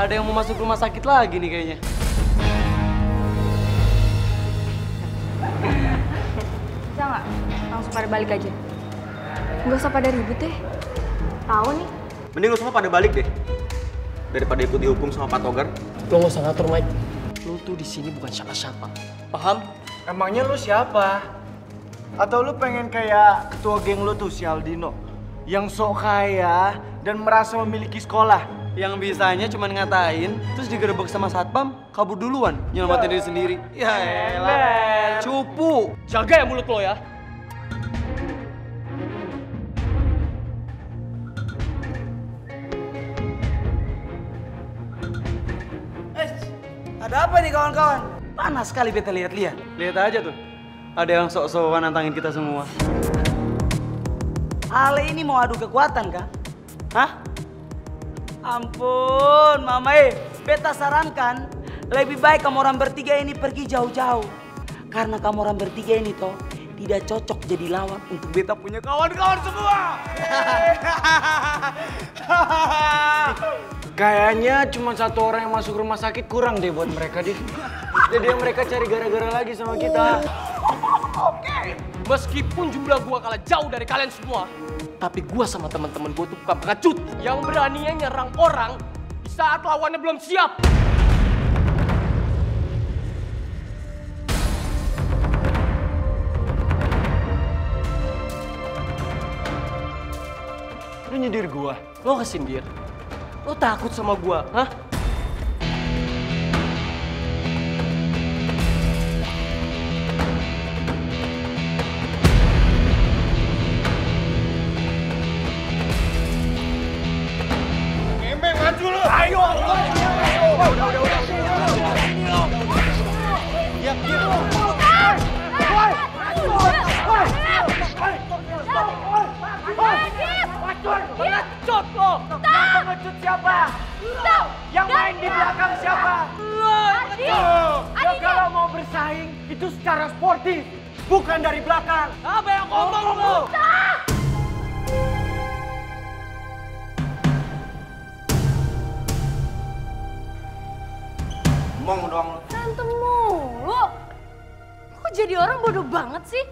ada yang mau masuk rumah sakit lagi nih kayaknya. Bisa nggak langsung pada balik aja? Nggak usah pada ribut deh. Tahu nih. Mending lu semua pada balik deh. Daripada ikut dihukum sama Pak Togar. Lo nggak usah ngatur, Mike. Lo tuh di sini bukan siapa-siapa. Paham? Emangnya lu siapa? Atau lu pengen kayak ketua geng lu tuh, si Aldino? Yang sok kaya dan merasa memiliki sekolah. Yang bisanya cuma ngatain, terus digerebek sama satpam, kabur duluan, nyelamatin diri sendiri. Ya elah, cupu. Jaga ya mulut lo ya. Ada apa nih kawan-kawan? Panas sekali beta lihat-lihat. Lihat aja tuh, ada yang sok-sokan nantangin kita semua. Ale ini mau adu kekuatan kah? Hah? Ampun, Mama beta sarankan lebih baik kamu orang bertiga ini pergi jauh-jauh. Karena kamu orang bertiga ini toh tidak cocok jadi lawan untuk beta punya kawan-kawan semua. Kayaknya cuma satu orang yang masuk rumah sakit kurang deh buat mereka deh. Jadi yang mereka cari gara-gara lagi sama kita. Oke. Meskipun jumlah gua kalah jauh dari kalian semua, tapi gua sama teman-teman gua tuh bukan pengecut yang beraninya nyerang orang di saat lawannya belum siap. Lu nyindir gua. Lo kesindir? Lo takut sama gua, hah? Pengecut lo! Yang pengecut siapa? Yang main di belakang siapa? Lo kalau mau bersaing itu secara sportif, bukan dari belakang. Apa yang ngomong lo? Ngomong doang lo. Berantem mulu. Kok jadi orang bodoh banget sih?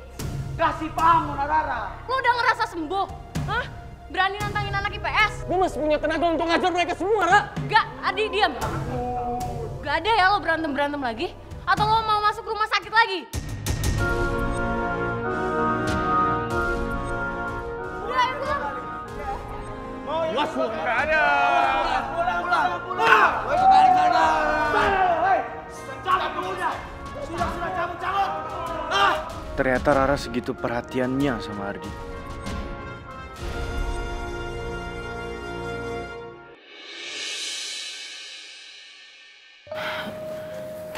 Kasih paham Nona Rara. Lo udah ngerasa sembuh? Hah? Berani nantangin anak IPS? Gue masih punya tenaga untuk ngajar mereka semua, Ra. Gak, Adi diam. Gak ada ya lo berantem-berantem lagi? Atau lo mau masuk rumah sakit lagi? Udah, ayo pulang. Mas, nggak ada. Pulang. Balik sana. Cabut dulunya. Sudah cabut. Ternyata Rara segitu perhatiannya sama Ardi.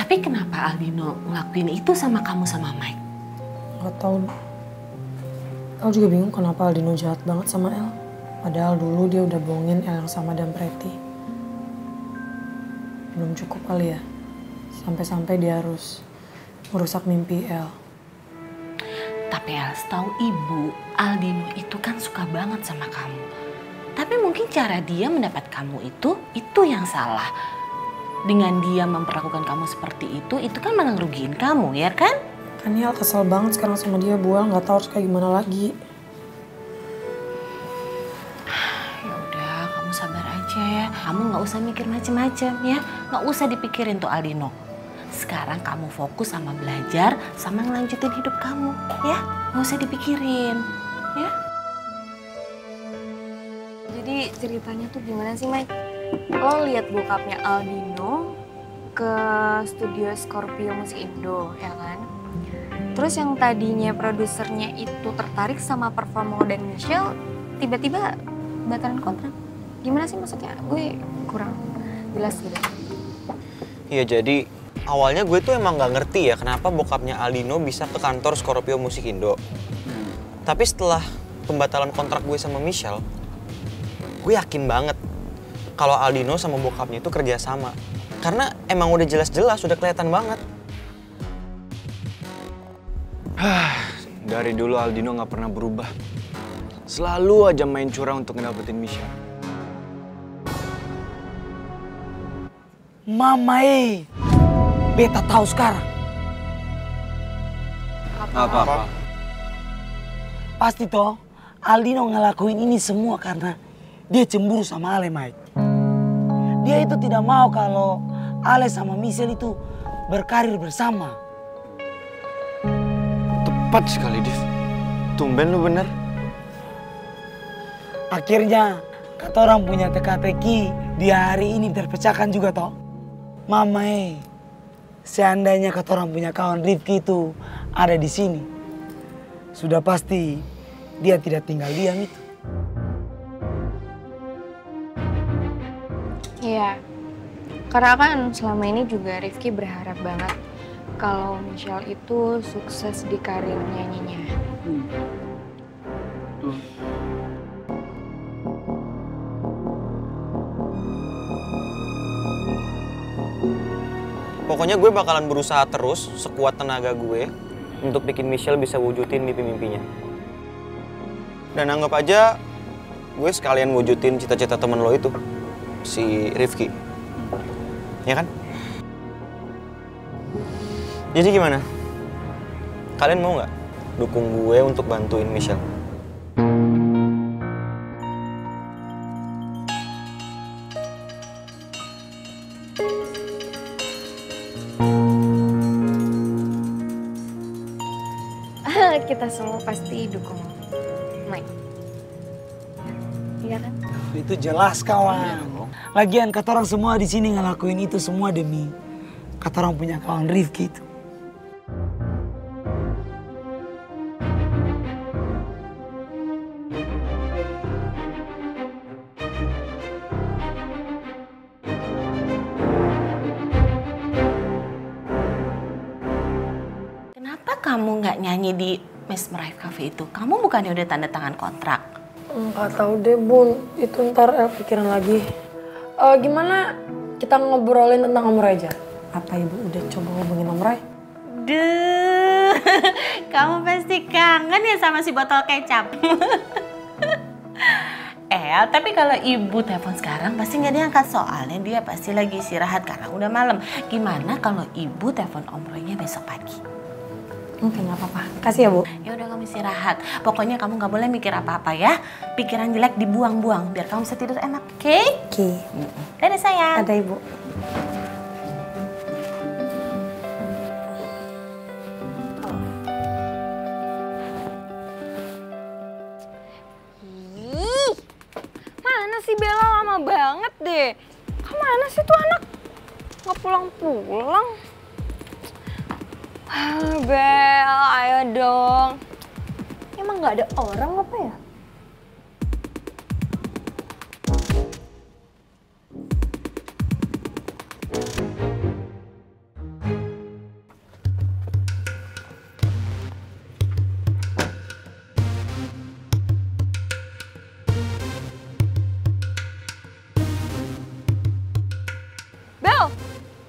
Tapi kenapa Aldino ngelakuin itu sama kamu sama Mike? Gak tau. El juga bingung kenapa Aldino jahat banget sama El. Padahal dulu dia udah bohongin El yang sama dan Preti. Belum cukup kali ya. Sampai-sampai dia harus merusak mimpi El. Tapi El, setahu ibu, Aldino itu kan suka banget sama kamu. Tapi mungkin cara dia mendapat kamu itu yang salah. Dengan dia memperlakukan kamu seperti itu kan malah ngerugiin kamu, ya kan? Kan El kesel banget sekarang sama dia, Buang. Gak tahu harus kayak gimana lagi. Ya udah, kamu sabar aja ya. Kamu nggak usah mikir macem-macem ya. Nggak usah dipikirin tuh Aldino. Sekarang kamu fokus sama belajar, sama ngelanjutin hidup kamu, ya? Nggak usah dipikirin, ya? Jadi ceritanya tuh gimana sih, Mike? Lo lihat bokapnya Aldino ke studio Scorpio Musik Indo, ya kan? Terus yang tadinya produsernya itu tertarik sama performa dan Michelle, tiba-tiba batalan kontrak. Gimana sih maksudnya? Gue kurang jelas gitu. Iya, jadi awalnya gue tuh emang gak ngerti ya kenapa bokapnya Aldino bisa ke kantor Scorpio Musik Indo. Tapi setelah pembatalan kontrak gue sama Michelle, gue yakin banget kalau Aldino sama bokapnya itu kerja sama. Karena emang udah jelas-jelas, udah kelihatan banget. Dari dulu Aldino gak pernah berubah. Selalu aja main curang untuk ngedapetin Michelle. Mama beta tahu sekarang. Apa? Pasti toh Aldino ngelakuin ini semua karena dia cemburu sama Ale, Mike. Dia itu tidak mau kalau Ale sama Michelle itu berkarir bersama. Tepat sekali, Div. Tumben lu bener. Akhirnya kata orang punya teka-teki di hari ini terpecahkan juga toh. Mama seandainya kata orang punya kawan Rifki itu ada di sini, sudah pasti dia tidak tinggal diam itu. Iya, karena kan selama ini juga Rifki berharap banget kalau Michelle itu sukses di karir nyanyinya. Pokoknya gue bakalan berusaha terus sekuat tenaga gue untuk bikin Michelle bisa wujudin mimpi-mimpinya. Dan anggap aja gue sekalian wujudin cita-cita temen lo itu, si Rifki. Ya kan? Jadi gimana? Kalian mau nggak dukung gue untuk bantuin Michelle? Kita semua pasti dukung Mike. Iya kan? Itu jelas kawan. Lagian kata orang semua di sini ngelakuin itu semua demi kata orang punya kawan Rifki itu. Kenapa kamu nggak nyanyi di Mesmerize Cafe itu? Kamu bukannya udah tanda tangan kontrak? Nggak tahu deh Bun, itu ntar El pikiran lagi. Gimana kita ngobrolin tentang Om Ray aja? Apa Ibu udah coba hubungin Om Ray? Duh, kamu pasti kangen ya sama si botol kecap. Tapi kalau Ibu telepon sekarang pasti nggak diangkat, soalnya dia pasti lagi istirahat karena udah malam. Gimana kalau Ibu telepon Om Roy-nya besok pagi? Oke, nggak apa-apa. Kasih ya, Bu. Ya udah, kamu istirahat. Pokoknya kamu nggak boleh mikir apa-apa ya. Pikiran jelek dibuang-buang biar kamu bisa tidur enak, oke? Oke. Dadah sayang. Ada Ibu. Mana sih Bella, lama banget deh. Kemana sih tuh anak? Nggak pulang-pulang. Bel, ayo dong. Emang nggak ada orang apa ya? Bel,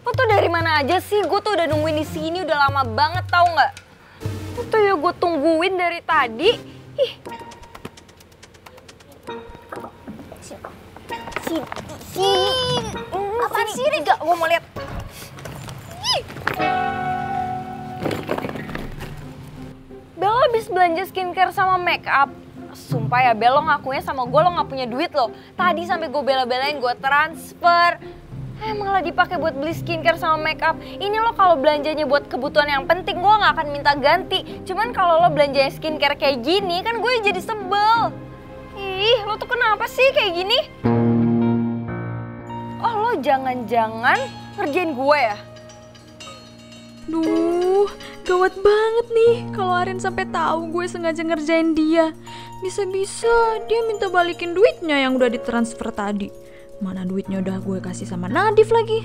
lo tuh dari mana aja sih? Gue tuh udah nungguin di sini udah lama banget, tau nggak? Lo tuh ya gue tungguin dari tadi. Ih. Apa sih? Gak, gue mau lihat. Ih. Bel, lo habis belanja skincare sama make up. Sumpah ya Bel, lo ngakunya sama gue lo gak punya duit lo. Tadi sampai gue bela-belain gue transfer. Malah dipakai buat beli skincare sama make up. Ini lo kalau belanjanya buat kebutuhan yang penting gue gak akan minta ganti. Cuman kalau lo belanjanya skincare kayak gini kan gue jadi sebel. Ih, lo tuh kenapa sih kayak gini? Oh, lo jangan-jangan ngerjain gue ya? Duh, gawat banget nih kalau Arin sampai tahu gue sengaja ngerjain dia. Bisa-bisa dia minta balikin duitnya yang udah ditransfer tadi. Mana duitnya udah gue kasih sama Nadif lagi.